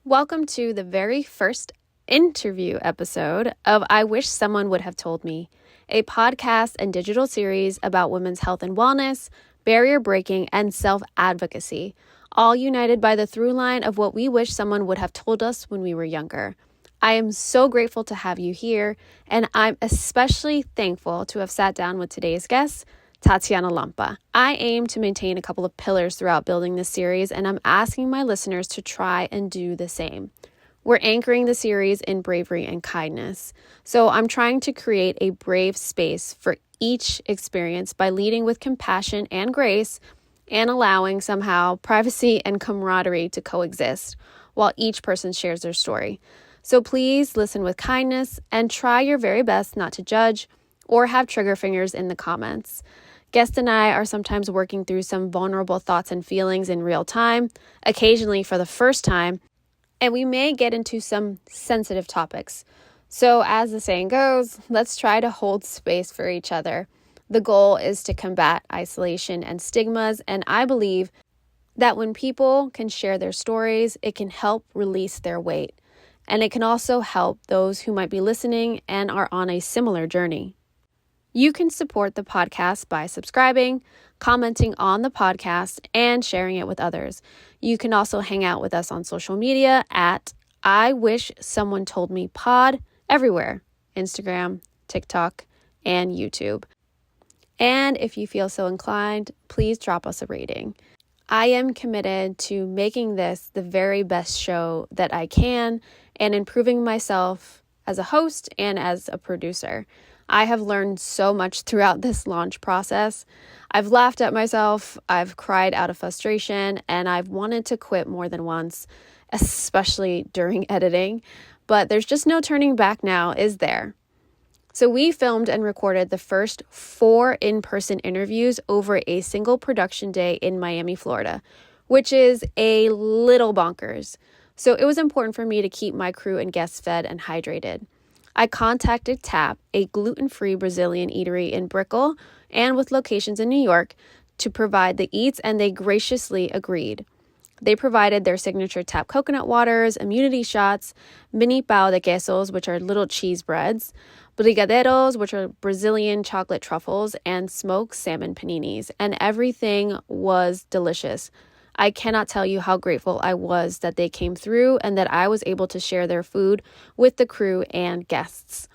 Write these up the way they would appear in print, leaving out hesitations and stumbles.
Welcome to the very first interview episode of I Wish Someone Would Have Told Me, a podcast and digital series about women's health and wellness, barrier breaking, and self-advocacy, all united by the through line of what we wish someone would have told us when we were younger. I am so grateful to have you here, and I'm especially thankful to have sat down with today's guest, Tatiana Lampa. I aim to maintain a couple of pillars throughout building this series, and I'm asking my listeners to try and do the same. We're anchoring the series in bravery and kindness. So I'm trying to create a brave space for each experience by leading with compassion and grace and allowing somehow privacy and camaraderie to coexist while each person shares their story. So please listen with kindness and try your very best not to judge or have trigger fingers in the comments. Guest and I are sometimes working through some vulnerable thoughts and feelings in real time, occasionally for the first time, and we may get into some sensitive topics. So as the saying goes, let's try to hold space for each other. The goal is to combat isolation and stigmas, and I believe that when people can share their stories, it can help release their weight, and it can also help those who might be listening and are on a similar journey. You can support the podcast by subscribing, commenting on the podcast, and sharing it with others. You can also hang out with us on social media at I Wish Someone Told Me Pod everywhere, Instagram, TikTok, and YouTube. And if you feel so inclined, please drop us a rating. I am committed to making this the very best show that I can and improving myself as a host and as a producer. I have learned so much throughout this launch process. I've laughed at myself, I've cried out of frustration, and I've wanted to quit more than once, especially during editing. But there's just no turning back now, is there? So we filmed and recorded the first 4 in-person interviews over a single production day in Miami, Florida, which is a little bonkers. So it was important for me to keep my crew and guests fed and hydrated. I contacted TAP, a gluten-free Brazilian eatery in Brickell and with locations in New York, to provide the eats, and they graciously agreed. They provided their signature TAP coconut waters, immunity shots, mini pão de quesos, which are little cheese breads, brigadeiros, which are Brazilian chocolate truffles, and smoked salmon paninis, and everything was delicious. I cannot tell you how grateful I was that they came through and that I was able to share their food with the crew and guests.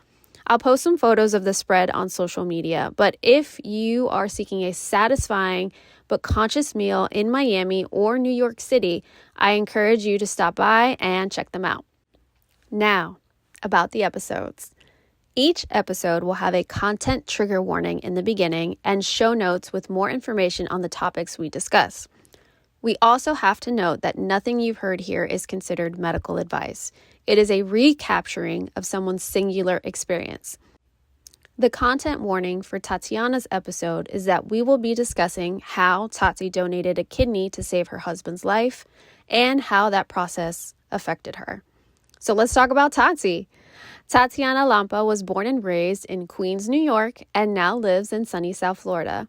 I'll post some photos of the spread on social media, but if you are seeking a satisfying but conscious meal in Miami or New York City, I encourage you to stop by and check them out. Now, about the episodes. Each episode will have a content trigger warning in the beginning and show notes with more information on the topics we discuss. We also have to note that nothing you've heard here is considered medical advice. It is a recapturing of someone's singular experience. The content warning for Tatiana's episode is that we will be discussing how Tati donated a kidney to save her husband's life and how that process affected her. So let's talk about Tati. Tatiana Lampa was born and raised in Queens, New York, and now lives in sunny South Florida.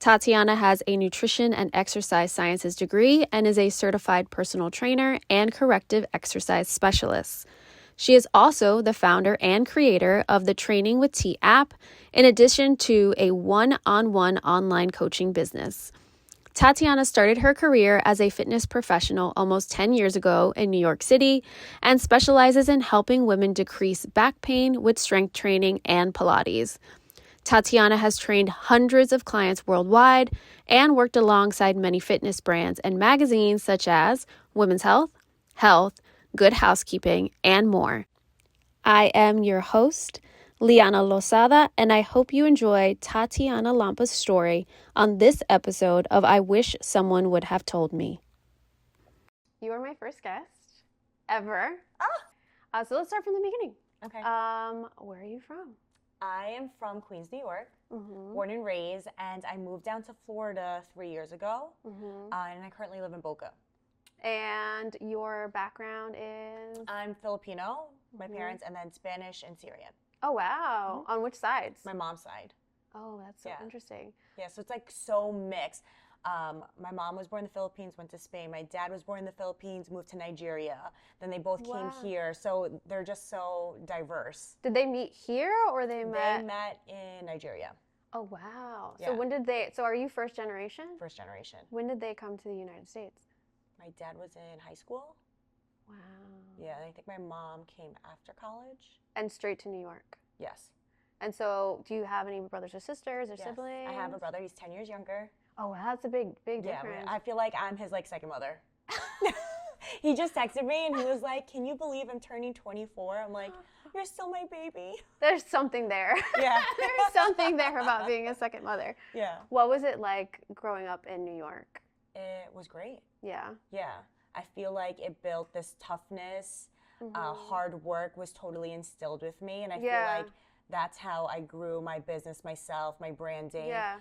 Tatiana has a nutrition and exercise sciences degree and is a certified personal trainer and corrective exercise specialist. She is also the founder and creator of the Training with T app, in addition to a one-on-one online coaching business. Tatiana started her career as a fitness professional almost 10 years ago in New York City and specializes in helping women decrease back pain with strength training and Pilates. Tatiana has trained hundreds of clients worldwide and worked alongside many fitness brands and magazines such as Women's Health, Good Housekeeping, and more. I am your host, Liana Losada, and I hope you enjoy Tatiana Lampa's story on this episode of I Wish Someone Would Have Told Me. You are my first guest ever. So let's start from the beginning. Okay. Where are you from? I am from Queens, New York, born and raised, and I moved down to Florida 3 years ago, and I currently live in Boca. And your background is? I'm Filipino, my parents, and then Spanish and Syrian. Oh, wow. On which sides? My mom's side. Oh, that's so interesting. Yeah, so it's like so mixed. My mom was born in the Philippines, went to Spain. My dad was born in the Philippines, moved to Nigeria. Then they both came here. So they're just so diverse. Did they meet here or they met? They met in Nigeria. Oh, wow. Yeah. So when did they, so are you first generation? First generation. When did they come to the United States? My dad was in high school. Wow. Yeah, and I think my mom came after college. And straight to New York? Yes. And so do you have any brothers or sisters or siblings? I have a brother. He's 10 years younger. Oh, wow, that's a big difference. Yeah, I feel like I'm his like second mother. He just texted me and he was like, "Can you believe I'm turning 24?" I'm like, "You're still my baby." There's something there. Yeah. There's something there about being a second mother. Yeah. What was it like growing up in New York? It was great. Yeah. Yeah. I feel like it built this toughness. Hard work was totally instilled with me. And I feel like that's how I grew my business, myself, my branding. Yeah.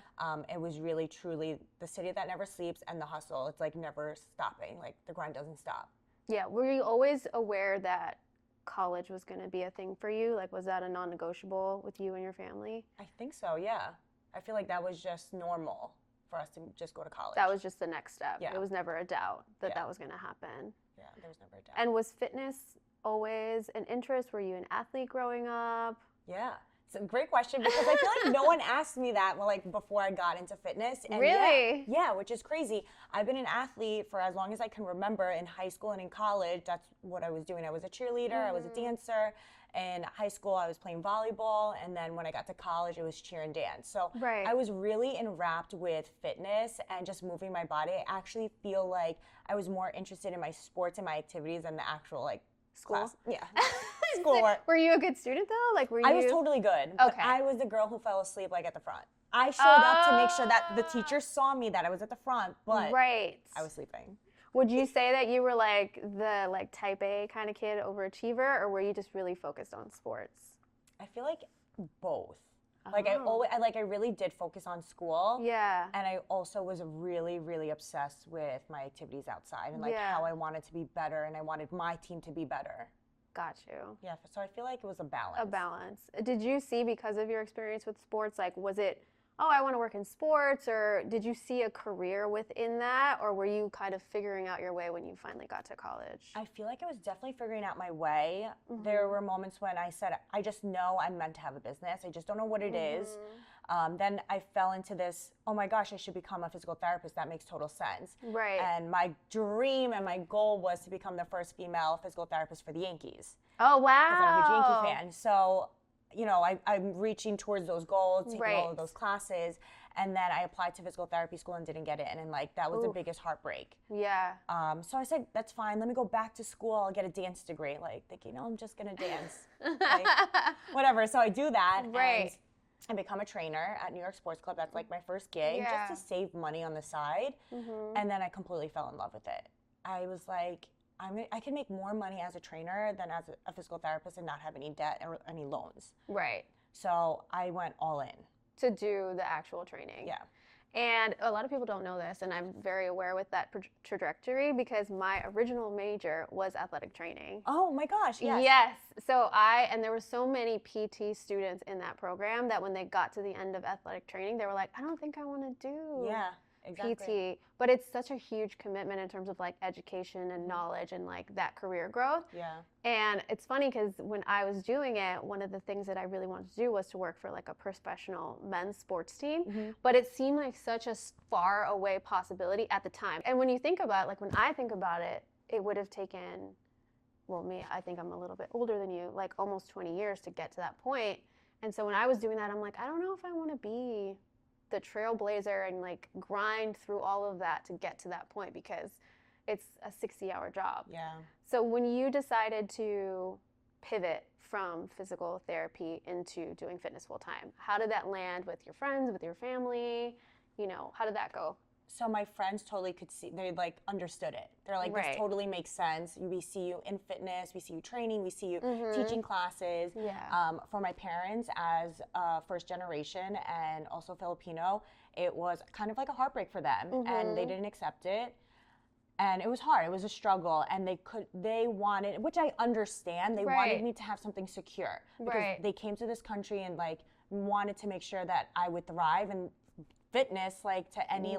It was really, truly the city that never sleeps and the hustle. It's like never stopping. Like the grind doesn't stop. Yeah. Were you always aware that college was going to be a thing for you? Like, was that a non-negotiable with you and your family? I think so, yeah. I feel like that was just normal for us to just go to college. That was just the next step. Yeah. It was never a doubt that that was going to happen. Yeah, there was never a doubt. And was fitness always an interest? Were you an athlete growing up? Yeah, it's a great question because I feel like no one asked me that before I got into fitness. And really? Yeah, which is crazy. I've been an athlete for as long as I can remember. In high school and in college, that's what I was doing. I was a cheerleader, I was a dancer. In high school, I was playing volleyball, and then when I got to college, it was cheer and dance. So I was really enwrapped with fitness and just moving my body. I actually feel like I was more interested in my sports and my activities than the actual school. Class. Yeah. Schoolwork. Were you a good student though? Like, were you? I was totally good. Okay. But I was the girl who fell asleep at the front. I showed up to make sure that the teacher saw me, that I was at the front, but I was sleeping. Would you say that you were the type A kind of kid, overachiever, or were you just really focused on sports? I feel like both. I really did focus on school. Yeah. And I also was really, really obsessed with my activities outside and how I wanted to be better and I wanted my team to be better. Got you. Yeah, so I feel like it was a balance. A balance. Did you see, because of your experience with sports, was it, oh, I want to work in sports, or did you see a career within that, or were you kind of figuring out your way when you finally got to college? I feel like I was definitely figuring out my way. There were moments when I said, I just know I'm meant to have a business. I just don't know what it is. Then I fell into this, oh my gosh, I should become a physical therapist. That makes total sense. Right. And my dream and my goal was to become the first female physical therapist for the Yankees. Oh, wow. Because I'm a huge Yankee fan. So, I'm reaching towards those goals, taking all of those classes. And then I applied to physical therapy school and didn't get in. And that was the biggest heartbreak. Yeah. So I said, that's fine. Let me go back to school. I'll get a dance degree. Thinking, I'm just going to dance. Whatever. So I do that. Right. And I become a trainer at New York Sports Club. That's my first gig, just to save money on the side. And then I completely fell in love with it. I was like, I can make more money as a trainer than as a physical therapist and not have any debt or any loans. Right. So I went all in. To do the actual training. Yeah. And a lot of people don't know this, and I'm very aware with that trajectory because my original major was athletic training. Oh my gosh, yes. Yes. So and there were so many PT students in that program that when they got to the end of athletic training, they were like, I don't think I want to do PT. But it's such a huge commitment in terms of education and knowledge and that career growth. Yeah. And it's funny because when I was doing it, one of the things that I really wanted to do was to work for a professional men's sports team. But it seemed like such a far away possibility at the time. And when you think about when I think about it, it would have taken, I think I'm a little bit older than you, almost 20 years to get to that point. And so when I was doing that, I'm like, I don't know if I want to be the trailblazer and grind through all of that to get to that point because it's a 60-hour job. Yeah. So when you decided to pivot from physical therapy into doing fitness full time, how did that land with your friends, with your family? How did that go? So my friends totally could see, they understood it. They're like, this totally makes sense. We see you in fitness, we see you training, we see you teaching classes. Yeah. For my parents as first generation and also Filipino, it was kind of like a heartbreak for them and they didn't accept it. And it was hard, it was a struggle and they wanted, which I understand, they wanted me to have something secure. Because they came to this country and wanted to make sure that I would thrive and fitness to any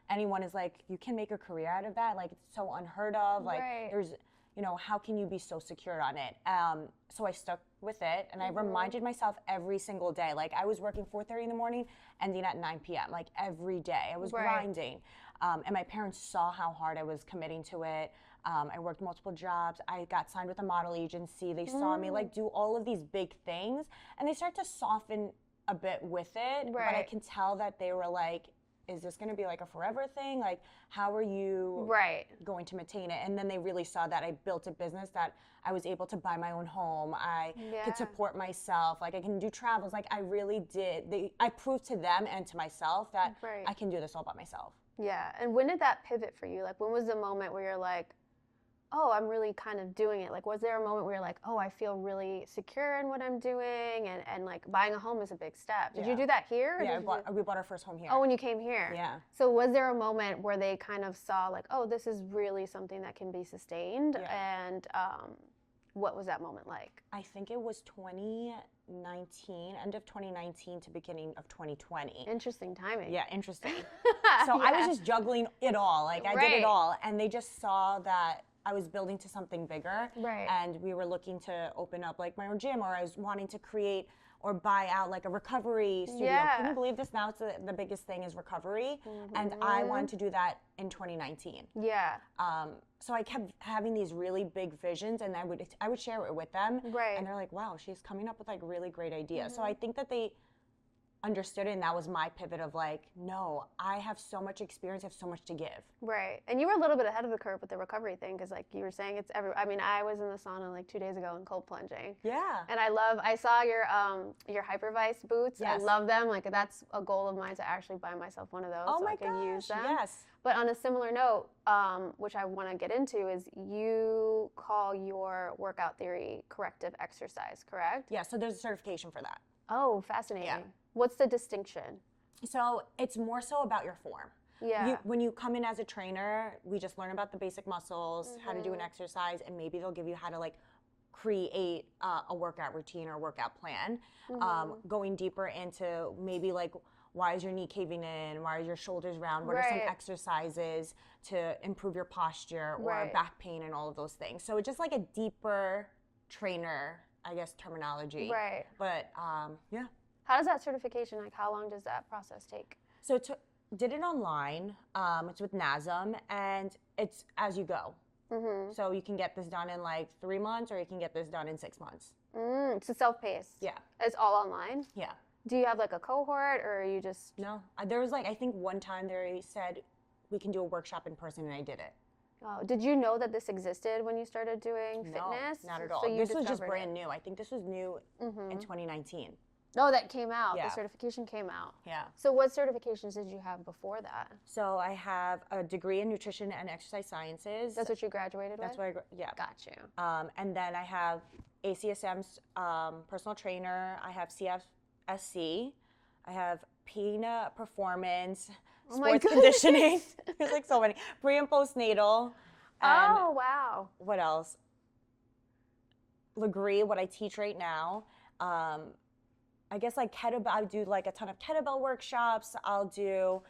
anyone is like, you can make a career out of that. Like, it's so unheard of. Like, there's, you know, how can you be so secure on it? So I stuck with it, and I reminded myself every single day. Like, I was working 4:30 in the morning, ending at 9 p.m. Like, every day. I was grinding. And my parents saw how hard I was committing to it. I worked multiple jobs. I got signed with a model agency. They saw me like do all of these big things, and they start to soften a bit with it. But I can tell that they were like, is this going to be like a forever thing? Like, how are you going to maintain it? And then they really saw that I built a business, that I was able to buy my own home. I could support myself. Like, I can do travels. Like, I really did. I proved to them and to myself that I can do this all by myself. Yeah. And when did that pivot for you? Like, when was the moment where you're like, oh, I'm really kind of doing it? Like, was there a moment where you're like, oh, I feel really secure in what I'm doing, and like buying a home is a big step? Did you do that here? Yeah, we bought our first home here. Oh, when you came here? Yeah. So was there a moment where they kind of saw like, oh, this is really something that can be sustained? And what was that moment like? I think it was 2019, end of 2019 to beginning of 2020. Interesting timing. Yeah, interesting. So I was just juggling it all. Like, I did it all. And they just saw that I was building to something bigger. And we were looking to open up like my own gym, or I was wanting to create or buy out like a recovery studio. Can you believe this? Now it's the biggest thing is recovery. And I wanted to do that in 2019. So I kept having these really big visions, and I would share it with them. And they're like, wow, she's coming up with like really great ideas. So I think that they understood it, and that was my pivot of like, no, I have so much experience, I have so much to give. And you were a little bit ahead of the curve with the recovery thing, because like you were saying, it's I mean, I was in the sauna like 2 days ago in cold plunging. And I saw your Hyperrice boots. I love them. Like, that's a goal of mine, to actually buy myself one of those so I can use them. But on a similar note, which I want to get into, is you call your workout theory corrective exercise, correct? Yeah, so there's a certification for that. Oh, fascinating. What's the distinction? So it's more so about your form. When you come in as a trainer, we just learn about the basic muscles, how to do an exercise, and maybe they'll give you how to like create a workout routine or workout plan. Going deeper into maybe like, why is your knee caving in? Why are your shoulders round? What are some exercises to improve your posture or back pain and all of those things? So it's just like a deeper trainer, I guess, terminology. But yeah. How does that certification, like, how long does that process take? So did it online. It's with NASM, and it's as you go. So you can get this done in like 3 months, or you can get this done in 6 months. So self-paced. It's all online? Do you have like a cohort, or are you just? No, there was like, I think one time they said we can do a workshop in person, and I did it. Oh, did you know that this existed when you started doing fitness? No, not at all. So this was just brand new. I think this was new in 2019. Oh, that came out. The certification came out. So what certifications did you have before that? So I have a degree in nutrition and exercise sciences. That's what you graduated with? That's what Got you. And then I have ACSM's personal trainer. I have CFSC. I have PINA Performance, sports conditioning. There's like so many. Pre and postnatal. And oh, wow. What else? Legree, what I teach right now. I guess like kettlebell, I do like a ton of kettlebell workshops. I'll do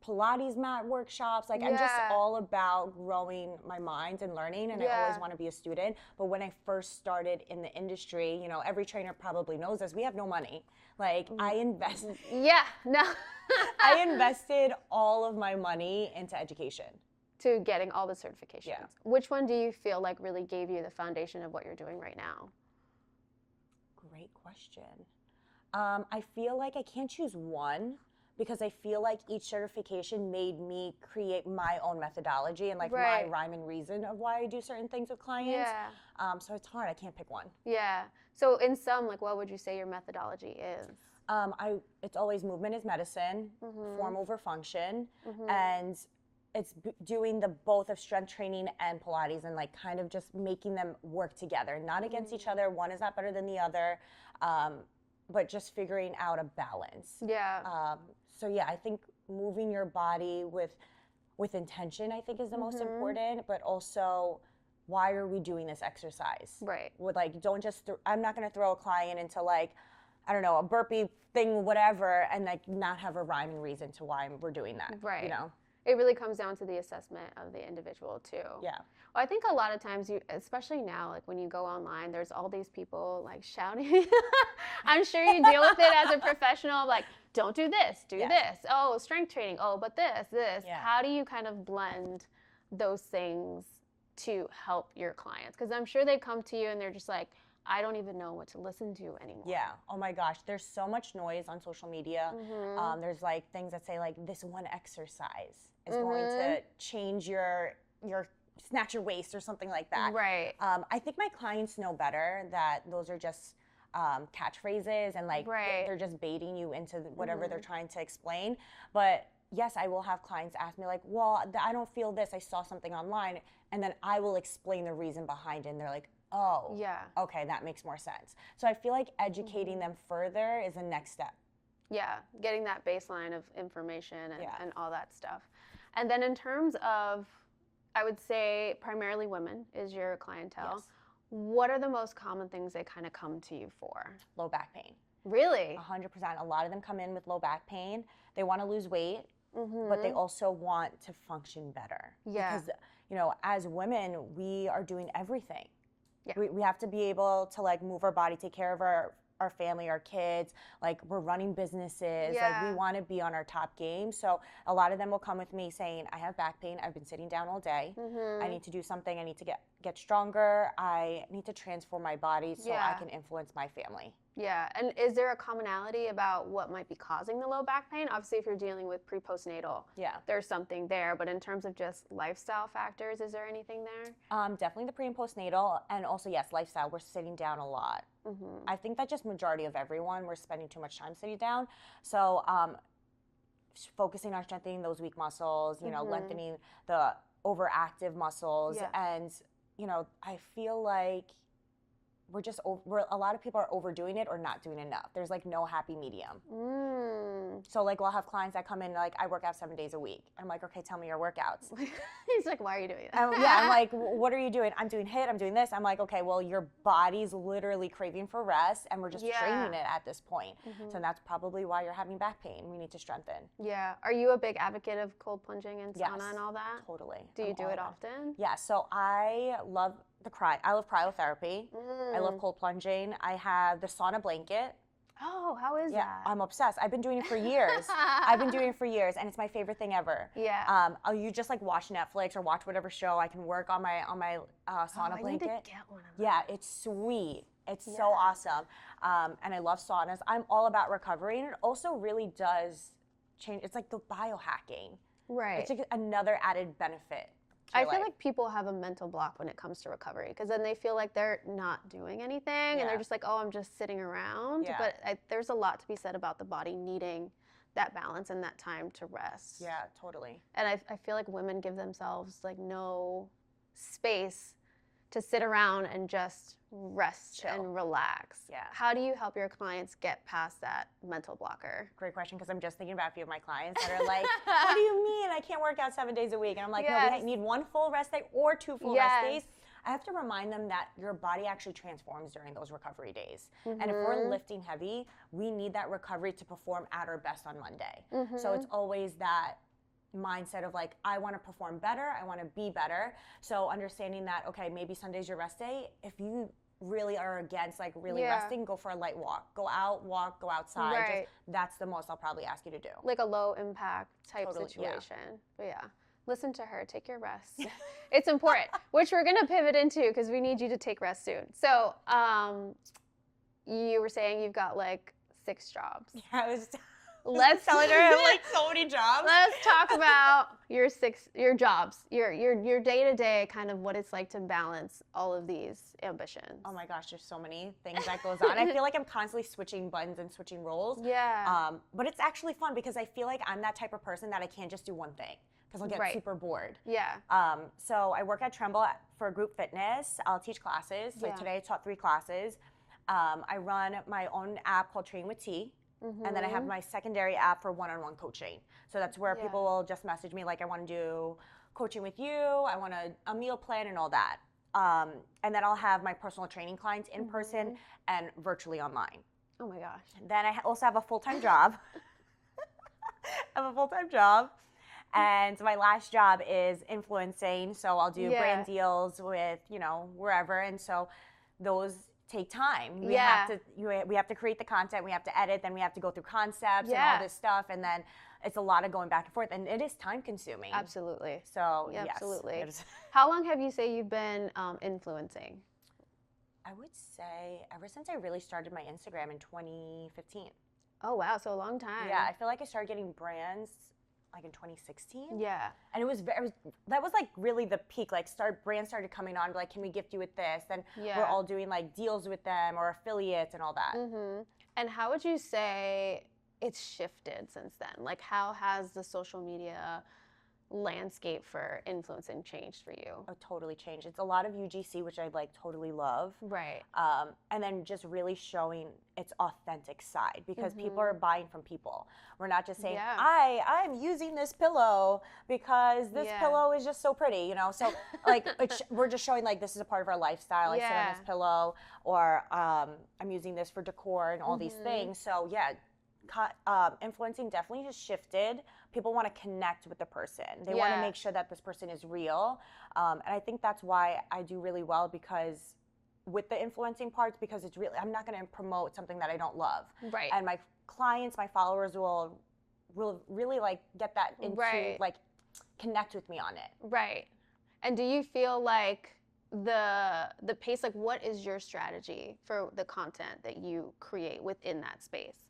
Pilates mat workshops. Like I'm just all about growing my mind and learning, and I always want to be a student. But when I first started in the industry, you know, every trainer probably knows this, we have no money. Like I invest. I invested all of my money into education. To getting all the certifications. Which one do you feel like really gave you the foundation of what you're doing right now? Great question. I feel like I can't choose one, because I feel like each certification made me create my own methodology and like my rhyme and reason of why I do certain things with clients. So it's hard. I can't pick one. So in sum, like, what would you say your methodology is? It's always movement is medicine, form over function, and it's doing the both of strength training and Pilates, and like kind of just making them work together, not against each other. One is not better than the other, but just figuring out a balance. So yeah, I think moving your body with intention, I think, is the most important, but also, why are we doing this exercise? Right. With like, don't just, I'm not going to throw a client into like I don't know, a burpee thing, whatever, and like not have a rhyme and reason to why we're doing that. Right. You know? It really comes down to the assessment of the individual too. Yeah. Well, I think a lot of times especially now, like when you go online, there's all these people like shouting. I'm sure you deal with it as a professional, like, don't do this, do this. Oh, strength training. Oh, but this. Yeah. How do you kind of blend those things to help your clients? Because I'm sure they come to you and they're just like, I don't even know what to listen to anymore. Yeah. Oh my gosh. There's so much noise on social media. There's like things that say like this one exercise is going to change your snatch your waist or something like that. Right. I think my clients know better that those are just catchphrases and like they're just baiting you into whatever they're trying to explain. But yes, I will have clients ask me like, well, I don't feel this. I saw something online, and then I will explain the reason behind it. And they're like, oh, yeah, okay, that makes more sense. So I feel like educating them further is the next step. Yeah, getting that baseline of information and all that stuff. And then in terms of, I would say primarily women is your clientele. Yes. What are the most common things they kind of come to you for? Low back pain. Really? 100%. A lot of them come in with low back pain. They want to lose weight, but they also want to function better. Yeah. Because, you know, as women, we are doing everything. Yeah. We have to be able to like move our body, take care of our family, our kids, like we're running businesses, like we want to be on our top game. So a lot of them will come with me saying, I have back pain, I've been sitting down all day, I need to do something, I need to get stronger, I need to transform my body so I can influence my family. Yeah, and is there a commonality about what might be causing the low back pain? Obviously, if you're dealing with pre-postnatal, there's something there. But in terms of just lifestyle factors, is there anything there? Definitely the pre and postnatal, and also yes, lifestyle. We're sitting down a lot. I think that just majority of everyone, we're spending too much time sitting down. So focusing on strengthening those weak muscles, you know, lengthening the overactive muscles, and you know, I feel like a lot of people are overdoing it or not doing enough. There's like no happy medium. So like we'll have clients that come in like, I work out 7 days a week. I'm like, okay, tell me your workouts. He's like, why are you doing that? I'm like, what are you doing? I'm doing HIIT, I'm doing this. I'm like, okay, well, your body's literally craving for rest and we're just training it at this point. So that's probably why you're having back pain. We need to strengthen. Yeah. Are you a big advocate of cold plunging and sauna and all that? Totally. Do you do it often? Yeah, so I love cryotherapy. I love cold plunging. I have the sauna blanket. Oh, how is that? I'm obsessed. I've been doing it for years. And it's my favorite thing ever. Yeah. You just like watch Netflix or watch whatever show. I can work on my sauna blanket. I need to get one of those. Yeah, it's sweet. It's so awesome. And I love saunas. I'm all about recovery, and it also really does change. It's like the biohacking. Right. It's like another added benefit. I feel like people have a mental block when it comes to recovery because then they feel like they're not doing anything and they're just like, oh, I'm just sitting around. But there's a lot to be said about the body needing that balance and that time to rest. Yeah, totally. And I feel like women give themselves like no space to sit around and just rest and relax. Yeah. How do you help your clients get past that mental blocker? Great question, because I'm just thinking about a few of my clients that are like, what do you mean I can't work out 7 days a week? And I'm like, no, we need 1 full rest day or 2 full rest days. I have to remind them that your body actually transforms during those recovery days. And if we're lifting heavy, we need that recovery to perform at our best on Monday. So it's always that mindset of like, I want to perform better, I want to be better. So understanding that, okay, maybe Sunday's your rest day. If you really are against like really resting, go for a light walk. Go out, walk, go outside. Right. That's the most I'll probably ask you to do. Like a low impact type situation. But listen to her, take your rest. It's important, which we're gonna pivot into because we need you to take rest soon. So you were saying you've got like 6 jobs. Yeah, I was let's telling her I have like so many jobs. Let's talk about your jobs, your day-to-day, kind of what it's like to balance all of these ambitions. Oh my gosh, there's so many things that goes on. I feel like I'm constantly switching buttons and switching roles. Yeah. But it's actually fun because I feel like I'm that type of person that I can't just do one thing because I'll get super bored. Yeah. So I work at Tremble for group fitness. I'll teach classes. So today I taught 3 classes. I run my own app called Train with T. And then I have my secondary app for one-on-one coaching. So that's where people will just message me like, I want to do coaching with you, I want a meal plan and all that. And then I'll have my personal training clients in person and virtually online. Oh my gosh. Then I also have a full-time job. I have a full-time job. And my last job is influencing. So I'll do brand deals with, wherever. And so those take time. We have to create the content, we have to edit, then we have to go through concepts and all this stuff. And then it's a lot of going back and forth. And it is time consuming. Absolutely. So, yes. Absolutely. Yes. How long have you say you've been influencing? I would say ever since I really started my Instagram in 2015. Oh, wow. So a long time. Yeah. I feel like I started getting brands like in 2016. Yeah. And that was like really the peak. Like brands started coming on, like, can we gift you with this? And we're all doing like deals with them or affiliates and all that. Mm-hmm. And how would you say it's shifted since then? Like, how has the social media landscape for influencing changed for you? Oh, totally changed. It's a lot of UGC, which I like totally love. Right. And then just really showing its authentic side, because people are buying from people. We're not just saying, I'm using this pillow because this pillow is just so pretty, So like we're just showing like this is a part of our lifestyle. I sit on this pillow, or I'm using this for decor and all these things. So influencing definitely has shifted. People want to connect with the person. They want to make sure that this person is real. And I think that's why I do really well, because with the influencing parts, because it's really, I'm not going to promote something that I don't love. Right. And my clients, my followers will really like get that into like connect with me on it. Right. And do you feel like the pace, like what is your strategy for the content that you create within that space?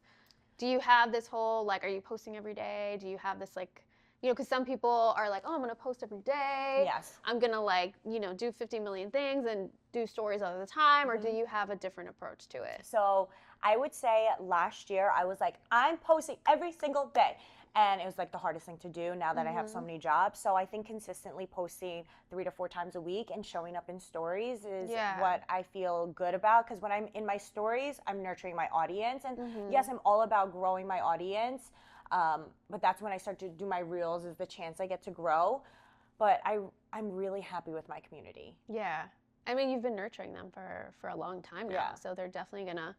Do you have this whole, like, are you posting every day? Do you have this, like, because some people are like, oh, I'm going to post every day. Yes. I'm going to, like, do 50 million things and do stories all the time. Or do you have a different approach to it? So I would say last year I was like, I'm posting every single day. And it was like the hardest thing to do now that I have so many jobs. So I think consistently posting 3 to 4 times a week and showing up in stories is what I feel good about. Because when I'm in my stories, I'm nurturing my audience. And yes, I'm all about growing my audience. But that's when I start to do my reels, is the chance I get to grow. But I'm really happy with my community. Yeah. I mean, you've been nurturing them for a long time now. Yeah. So they're definitely going to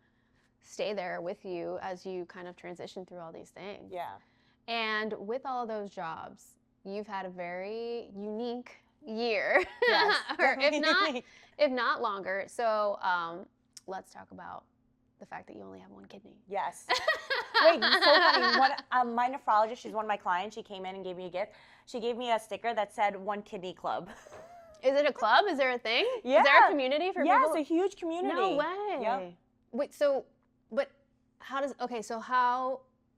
stay there with you as you kind of transition through all these things. Yeah. And with all those jobs, you've had a very unique year, yes, or if not longer. So let's talk about the fact that you only have one kidney. Yes. Wait, it's so funny. My nephrologist, she's one of my clients. She came in and gave me a gift. She gave me a sticker that said One Kidney Club. Is it a club? Is there a thing? Yeah. Is there a community for people? Yeah, it's a huge community. No way. Yep. Wait, but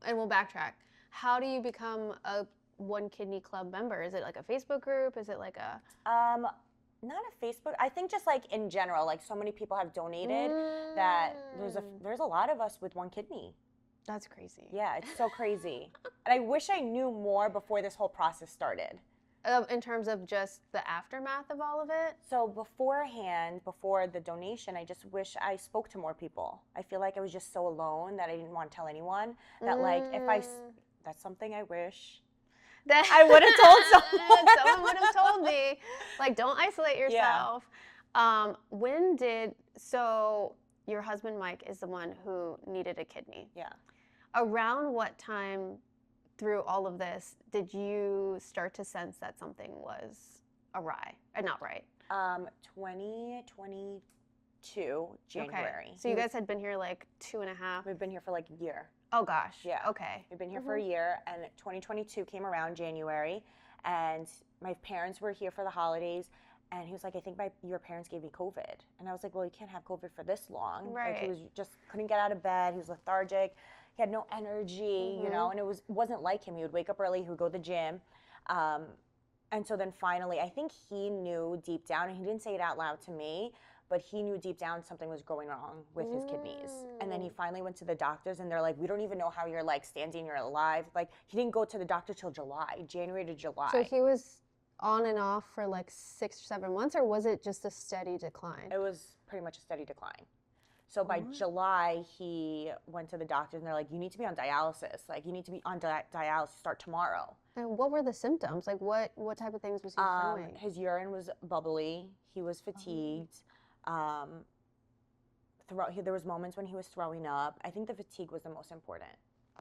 and we'll backtrack. How do you become a One Kidney Club member? Is it like a Facebook group? Is it like a... Not a Facebook. I think just like in general, like so many people have donated that there's a lot of us with one kidney. That's crazy. Yeah, it's so crazy. And I wish I knew more before this whole process started. In terms of just the aftermath of all of it? So beforehand, before the donation, I just wish I spoke to more people. I feel like I was just so alone that I didn't want to tell anyone. That like that's something I wish I would have told someone. Someone would have told me. Like, don't isolate yourself. Yeah. So your husband, Mike, is the one who needed a kidney. Yeah. Around what time through all of this did you start to sense that something was awry, not right? 2022, January. Okay. So you guys had been here like 2.5? We've been here for like a year. Oh gosh. Yeah. Okay. We've been here for a year, and 2022 came around January, and my parents were here for the holidays, and he was like, I think your parents gave me COVID. And I was like, well, you can't have COVID for this long. Right. Like, he was just couldn't get out of bed. He was lethargic. He had no energy, and it wasn't like him. He would wake up early, he would go to the gym. And so then finally, I think he knew deep down, and he didn't say it out loud to me, but he knew deep down something was going wrong with his kidneys. And then he finally went to the doctors, and they're like, we don't even know how you're like standing, you're alive. Like, he didn't go to the doctor till January to July. So he was on and off for like 6 or 7 months, or was it just a steady decline? It was pretty much a steady decline. So by July, he went to the doctors, and they're like, you need to be on dialysis. Like, you need to be on dialysis, start tomorrow. And what were the symptoms? Like, what type of things was he showing? His urine was bubbly. He was fatigued. there was moments when he was throwing up. I think the fatigue was the most important.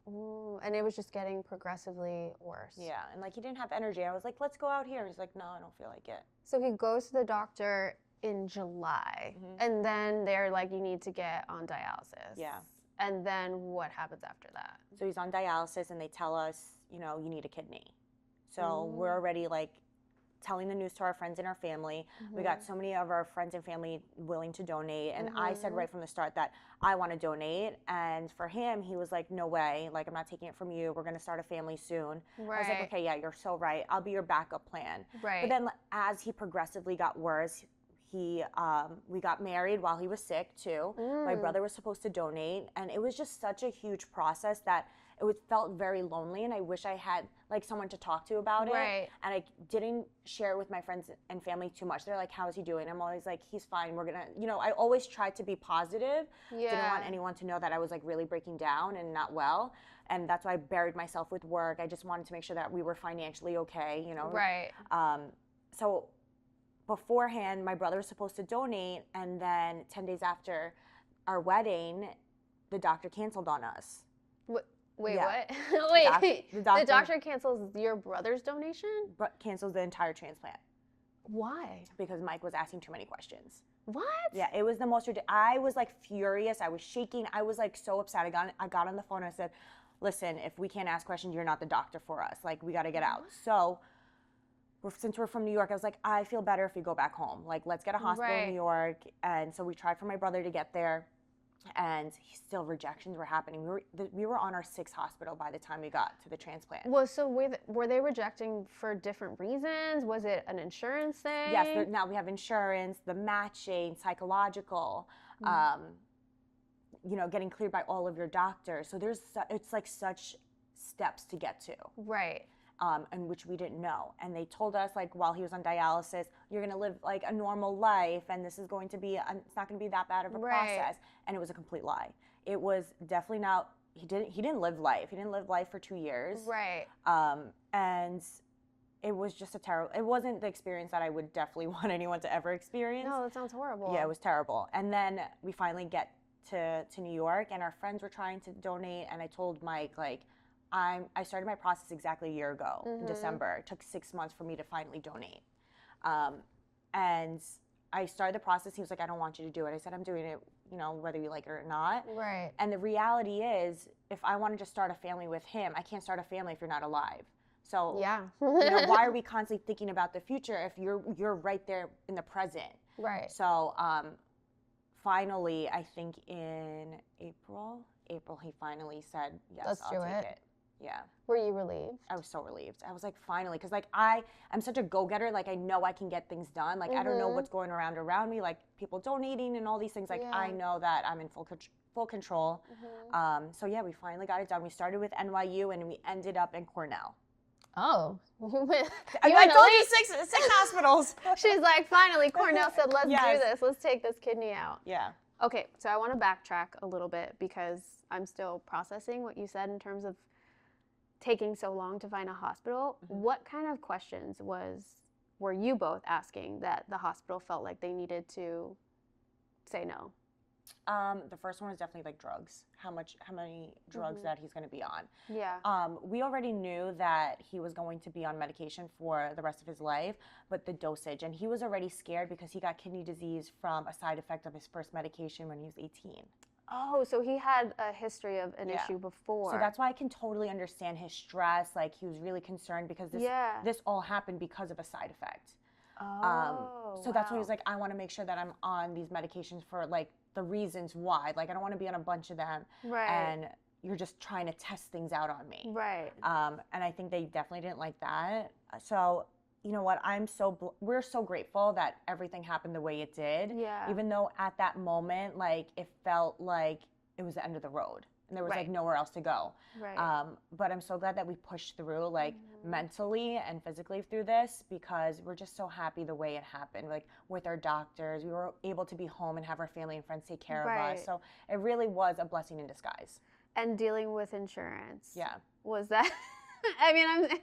Ooh, and it was just getting progressively worse. Yeah, and like he didn't have energy. I was like, let's go out here. He's like, no, I don't feel like it. So he goes to the doctor in July, and then they're like, you need to get on dialysis. Yeah. And then what happens after that? So he's on dialysis, and they tell us, you know, you need a kidney. So we're already like telling the news to our friends and our family. We got so many of our friends and family willing to donate. And I said right from the start that I want to donate. And for him, he was like, no way. Like, I'm not taking it from you. We're going to start a family soon. Right. I was like, okay, yeah, you're so right. I'll be your backup plan. Right. But then as he progressively got worse, we got married while he was sick too. My brother was supposed to donate. And it was just such a huge process that felt very lonely, and I wish I had like someone to talk to about it. And I didn't share it with my friends and family too much. They're like, how is he doing? I'm always like, he's fine. We're gonna, you know, I always tried to be positive. Didn't want anyone to know that I was like really breaking down and not well. And that's why I buried myself with work. I just wanted to make sure that we were financially okay, you know? So beforehand, my brother was supposed to donate, and then 10 days after our wedding, the doctor canceled on us. Wait, Yeah. what? Wait, the doctor cancels your brother's donation? Cancels the entire transplant. Why? Because Mike was asking too many questions. What? Yeah, it was the most ridiculous. I was like furious. I was shaking. I was like so upset. I got on the phone and I said, listen, if we can't ask questions, you're not the doctor for us. Like, we got to get out. So since we're from New York, I was like, I feel better if we go back home. Like, let's get a hospital in New York. And so we tried for my brother to get there. And still rejections were happening. We were on our 6th hospital by the time we got to the transplant. Well, so were they rejecting for different reasons? Was it an insurance thing? Yes, now we have insurance, the matching, psychological, you know, getting cleared by all of your doctors. So it's like such steps to get to. Right. And which we didn't know. And they told us, like, while he was on dialysis, you're going to live like a normal life, and this is going to be, it's not going to be that bad of a process. And it was a complete lie. It was definitely not, he didn't live life. He didn't live life for 2 years. Right. And it was just it wasn't the experience that I would definitely want anyone to ever experience. No, that sounds horrible. Yeah, it was terrible. And then we finally get to New York, and our friends were trying to donate, and I told Mike, like, I started my process exactly a year ago in December. It took 6 months for me to finally donate. And I started the process. He was like, I don't want you to do it. I said, I'm doing it, you know, whether you like it or not. Right. And the reality is, if I wanted to start a family with him, I can't start a family if you're not alive. So, you know, why are we constantly thinking about the future if you're right there in the present? Right. So, finally, I think in April, he finally said, yes, I'll take it. Yeah. Were you relieved? I was so relieved. I was like, finally, because like I'm such a go-getter. Like, I know I can get things done. Like, I don't know what's going around me, like people donating and all these things. Like, I know that I'm in full control. So yeah, we finally got it done. We started with NYU and we ended up in Cornell. Oh. I told you six hospitals. She's like, finally, Cornell said, let's do this. Let's take this kidney out. Yeah. Okay, so I want to backtrack a little bit because I'm still processing what you said in terms of taking so long to find a hospital. What kind of questions were you both asking that the hospital felt like they needed to say no? The first one was definitely like drugs. How many drugs that he's going to be on. Yeah. We already knew that he was going to be on medication for the rest of his life, but the dosage, and he was already scared because he got kidney disease from a side effect of his first medication when he was 18. Oh, so he had a history of an issue before. So that's why I can totally understand his stress. Like, he was really concerned because this all happened because of a side effect. So that's why he was like, I want to make sure that I'm on these medications for like the reasons why. Like, I don't want to be on a bunch of them. Right. And you're just trying to test things out on me. Right. And I think they definitely didn't like that. So, you know what, we're so grateful that everything happened the way it did. Yeah. Even though at that moment, like, it felt like it was the end of the road and there was like nowhere else to go. Right. But I'm so glad that we pushed through, like, mentally and physically through this, because we're just so happy the way it happened. Like, with our doctors, we were able to be home and have our family and friends take care of us. So it really was a blessing in disguise. And dealing with insurance. Yeah. Was that? I mean,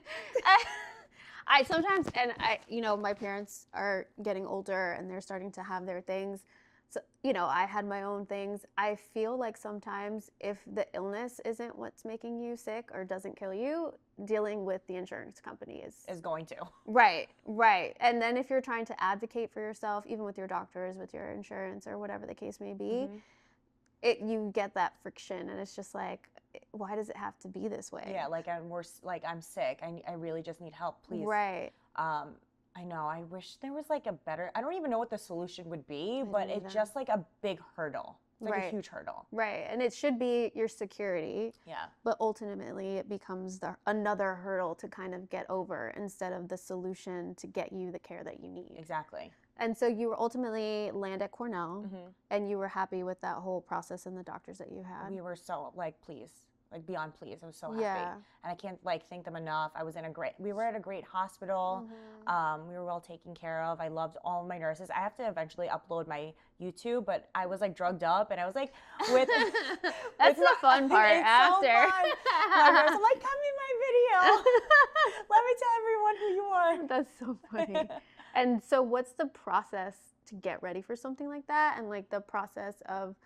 I sometimes, and you know, my parents are getting older and they're starting to have their things. So, I had my own things. I feel like sometimes if the illness isn't what's making you sick or doesn't kill you, dealing with the insurance company is going to. Right. And then if you're trying to advocate for yourself, even with your doctors, with your insurance or whatever the case may be, you get that friction, and it's just like, why does it have to be this way? Yeah, like I'm sick. I really just need help, please. Right. I know. I wish there was like a better. I don't even know what the solution would be, but it's just like a big hurdle. It's like a huge hurdle. Right, and it should be your security. Yeah. But ultimately, it becomes another hurdle to kind of get over instead of the solution to get you the care that you need. Exactly. And so you ultimately land at Cornell, and you were happy with that whole process and the doctors that you had. We were so beyond pleased. I was so happy. Yeah. And I can't thank them enough. We were at a great hospital. We were well taken care of. I loved all my nurses. I have to eventually upload my YouTube, but I was like drugged up, and I was like with that's the fun part after. So fun. My nurse, I'm like, come in my video. Let me tell everyone who you are. That's so funny. And so what's the process to get ready for something like that? And like the process of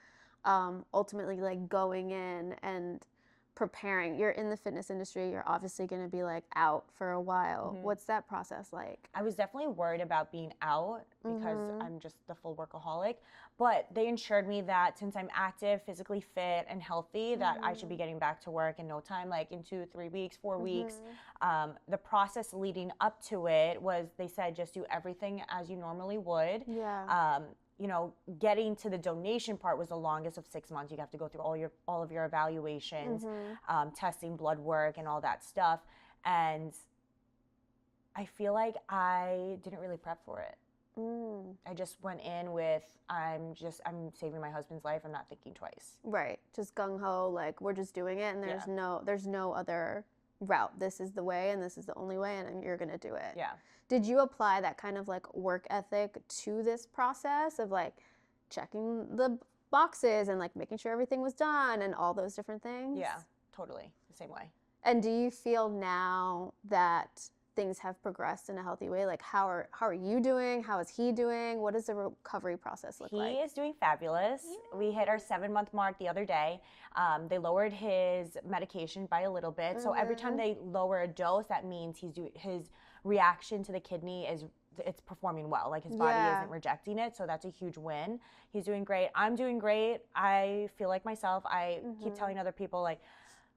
ultimately like going in and preparing? You're in the fitness industry, you're obviously going to be like out for a while. What's that process like? I was definitely worried about being out because I'm just the full workaholic, but they assured me that since I'm active, physically fit, and healthy, that I should be getting back to work in no time, like in 2, 3 weeks, 4 weeks. The process leading up to it was, they said, just do everything as you normally would. Yeah. Getting to the donation part was the longest of 6 months. You have to go through all of your evaluations, testing, blood work, and all that stuff. And I feel like I didn't really prep for it. I just went in with, I'm saving my husband's life. I'm not thinking twice. Right. Just gung ho, like we're just doing it, and there's no other route. This is the way, and this is the only way, and you're gonna do it. Yeah. Did you apply that kind of like work ethic to this process of like checking the boxes and like making sure everything was done and all those different things? Yeah, totally. The same way. And do you feel now that things have progressed in a healthy way? Like how are you doing? How is he doing? What does the recovery process look like? He is doing fabulous. Yeah. We hit our 7-month mark the other day. They lowered his medication by a little bit. So every time they lower a dose, that means his reaction to the kidney it's performing well. Like his body isn't rejecting it. So that's a huge win. He's doing great. I'm doing great. I feel like myself. I keep telling other people, like,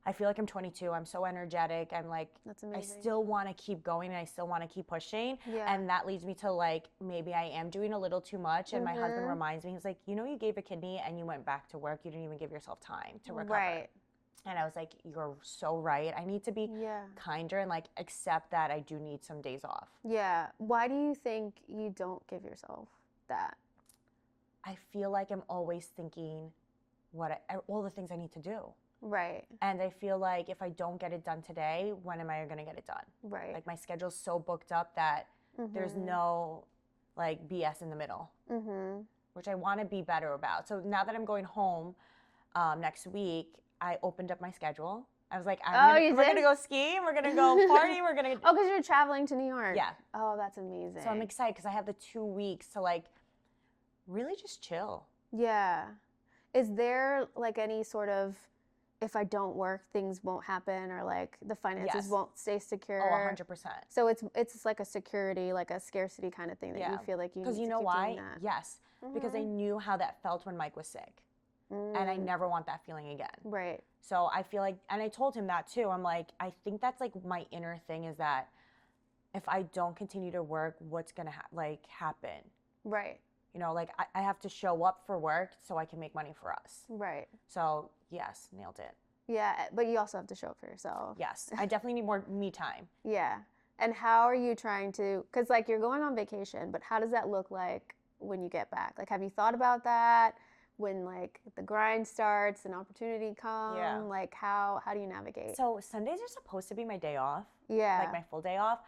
I feel like I'm 22. I'm so energetic. I'm like, that's amazing. I still want to keep going, and I still want to keep pushing. Yeah. And that leads me to like, maybe I am doing a little too much. And my husband reminds me, he's like, you gave a kidney and you went back to work. You didn't even give yourself time to recover. Right. And I was like, you're so right. I need to be kinder and like accept that I do need some days off. Yeah. Why do you think you don't give yourself that? I feel like I'm always thinking all the things I need to do. Right. And I feel like if I don't get it done today, when am I going to get it done? Right. Like my schedule's so booked up that there's no like BS in the middle, which I want to be better about. So now that I'm going home next week, I opened up my schedule. I was like, we're going to go skiing, we're going to go party, we're going to... Oh, because you're traveling to New York. Yeah. Oh, that's amazing. So I'm excited because I have the 2 weeks to like really just chill. Yeah. Is there like any sort of, if I don't work, things won't happen, or like the finances won't stay secure? Oh, 100%. So it's like a security, like a scarcity kind of thing that you feel like you need to keep doing that. Because you know why? Yes. Because I knew how that felt when Mike was sick. And I never want that feeling again. Right. So I feel like, and I told him that too. I'm like, I think that's like my inner thing, is that if I don't continue to work, what's going to happen? Right. Like I have to show up for work so I can make money for us. Right. So yes, nailed it. Yeah, but you also have to show up for yourself. Yes, I definitely need more me time. Yeah. And how are you trying to, because like you're going on vacation, but how does that look like when you get back? Like, have you thought about that? When like the grind starts and opportunity comes, like how do you navigate? So Sundays are supposed to be my day off. Yeah. Like my full day off.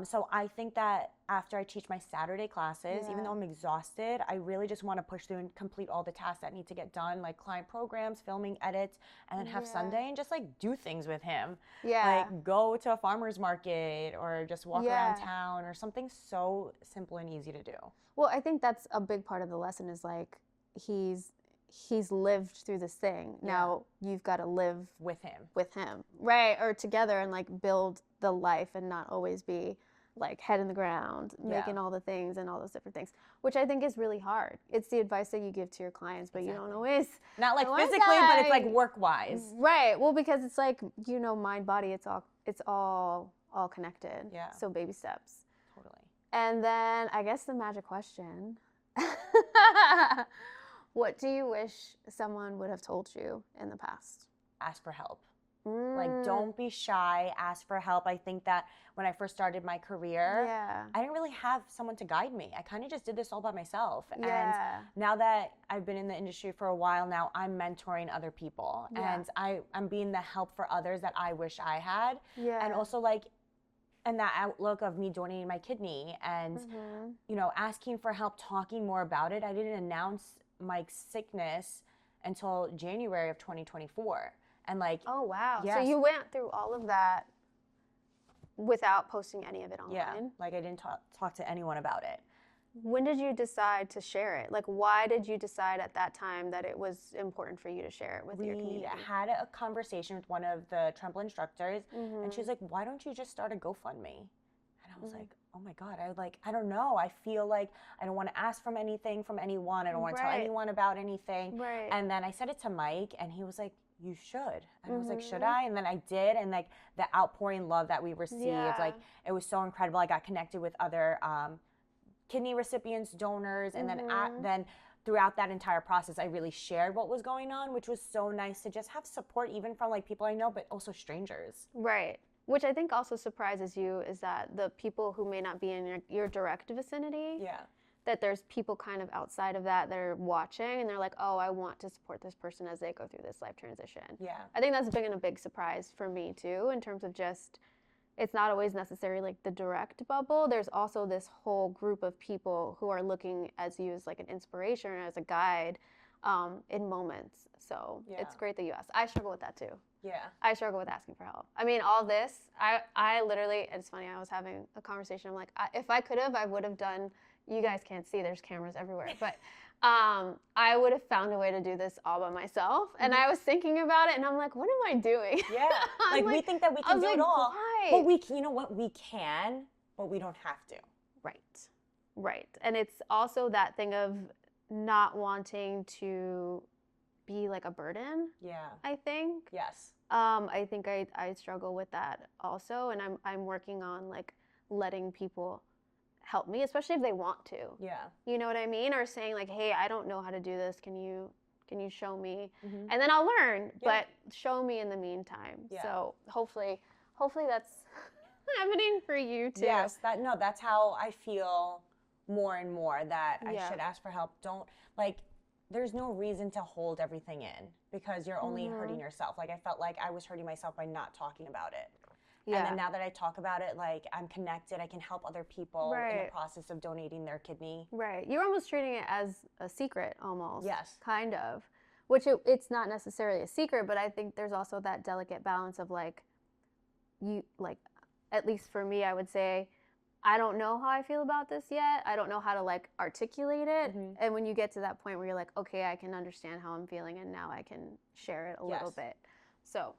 So I think that after I teach my Saturday classes, even though I'm exhausted, I really just want to push through and complete all the tasks that need to get done, like client programs, filming, edits, and then have Sunday and just like do things with him. Yeah. Like go to a farmer's market or just walk around town or something so simple and easy to do. Well, I think that's a big part of the lesson, is like he's lived through this thing. Now you've got to live with him. Right, or together, and like build the life and not always be like head in the ground, making all the things and all those different things, which I think is really hard. It's the advice that you give to your clients, but you don't always. Not like physically, but it's like work-wise. Right. Well, because it's like, mind, body, it's all connected. Yeah. So baby steps. Totally. And then I guess the magic question. What do you wish someone would have told you in the past? Ask for help. Like, don't be shy, ask for help. I think that when I first started my career, I didn't really have someone to guide me. I kind of just did this all by myself. And now that I've been in the industry for a while now, I'm mentoring other people. And I'm being the help for others that I wish I had. And also, like, and that outlook of me donating my kidney and, asking for help, talking more about it. I didn't announce my sickness until January of 2024. And like, oh wow. So you went through all of that without posting any of it online? Yeah, like I didn't talk to anyone about it. When did you decide to share it? Like, why did you decide at that time that it was important for you to share it with your community? We had a conversation with one of the Tremble instructors, and she's like, why don't you just start a GoFundMe? And I was like, oh my God, I don't know. I feel like I don't want to ask from anything from anyone. I don't want to tell anyone about anything. Right. And then I said it to Mike, and he was like, you should. And I was like, should I? And then I did. And like the outpouring love that we received, like it was so incredible. I got connected with other kidney recipients, donors. And then throughout that entire process, I really shared what was going on, which was so nice to just have support, even from like people I know, but also strangers. Right. Which I think also surprises you is that the people who may not be in your direct vicinity, that there's people kind of outside of that are watching and they're like, oh, I want to support this person as they go through this life transition. Yeah. I think that's been a big surprise for me too, in terms of just, it's not always necessarily like the direct bubble. There's also this whole group of people who are looking as you as like an inspiration or as a guide in moments. So it's great that you asked. I struggle with that too. Yeah. I struggle with asking for help. I mean, all this, I literally, it's funny, I was having a conversation. I'm like, if I could have, I would have done, you guys can't see, there's cameras everywhere, but I would have found a way to do this all by myself. And I was thinking about it and I'm like, what am I doing? Yeah. Like we think that we can do it all. Why? But you know what? We can, but we don't have to. Right. Right. And it's also that thing of not wanting to be like a burden. Yeah. I think. Yes. I think I struggle with that also, and I'm working on like letting people help me, especially if they want to. Yeah. You know what I mean? Or saying like, hey, I don't know how to do this. Can you show me? And then I'll learn, but show me in the meantime. Yeah. So hopefully that's happening for you too. Yes. That's how I feel more and more, that I should ask for help. Don't there's no reason to hold everything in because you're only hurting yourself. Like I felt like I was hurting myself by not talking about it. Yeah. And then now that I talk about it, like I'm connected, I can help other people in the process of donating their kidney. Right. You're almost treating it as a secret almost. Yes. Kind of. Which it's not necessarily a secret, but I think there's also that delicate balance of like, at least for me, I would say, I don't know how I feel about this yet. I don't know how to like articulate it. And when you get to that point where you're like, okay, I can understand how I'm feeling and now I can share it a little bit. So,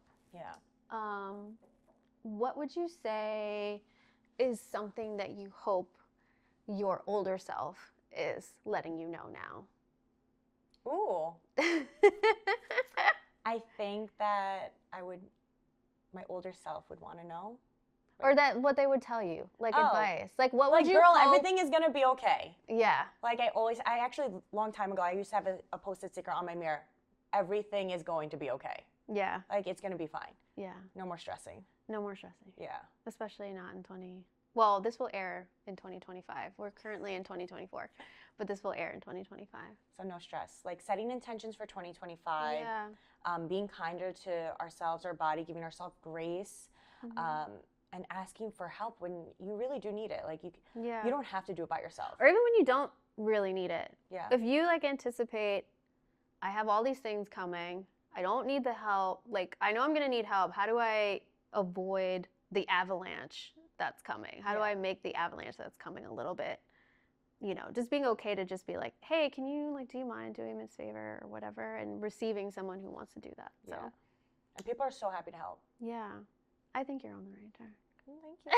what would you say is something that you hope your older self is letting you know now? Ooh. I think that my older self would want to know. Or that what they would tell you, like advice. Like what would you girl, hope? everything is gonna be okay. Yeah. Like I actually, long time ago, I used to have a post-it sticker on my mirror. Everything is going to be okay. Yeah. Like it's gonna be fine. Yeah. No more stressing. No more stressing. Yeah. Especially not in well, this will air in 2025. We're currently in 2024, but this will air in 2025. So no stress. Like setting intentions for 2025. Yeah. Being kinder to ourselves, our body, giving ourselves grace. And asking for help when you really do need it. Like you don't have to do it by yourself. Or even when you don't really need it. Yeah. If you like anticipate, I have all these things coming, I don't need the help. Like I know I'm gonna need help. How do I avoid the avalanche that's coming? How do I make the avalanche that's coming a little bit, you know, just being okay to just be like, hey, can you, like, do you mind doing me this favor or whatever, and receiving someone who wants to do that. So, Yeah. And people are so happy to help. yeah, I think you're on the right track. Thank you.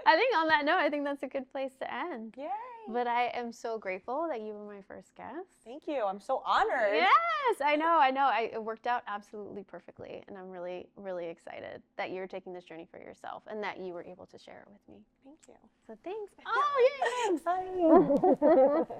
I think on that note, I think that's a good place to end. Yay. But I am so grateful that you were my first guest. Thank you. I'm so honored. Yes, I know. It worked out absolutely perfectly. And I'm really, really excited that you're taking this journey for yourself and that you were able to share it with me. Thank you. So thanks. Oh, yeah. Bye.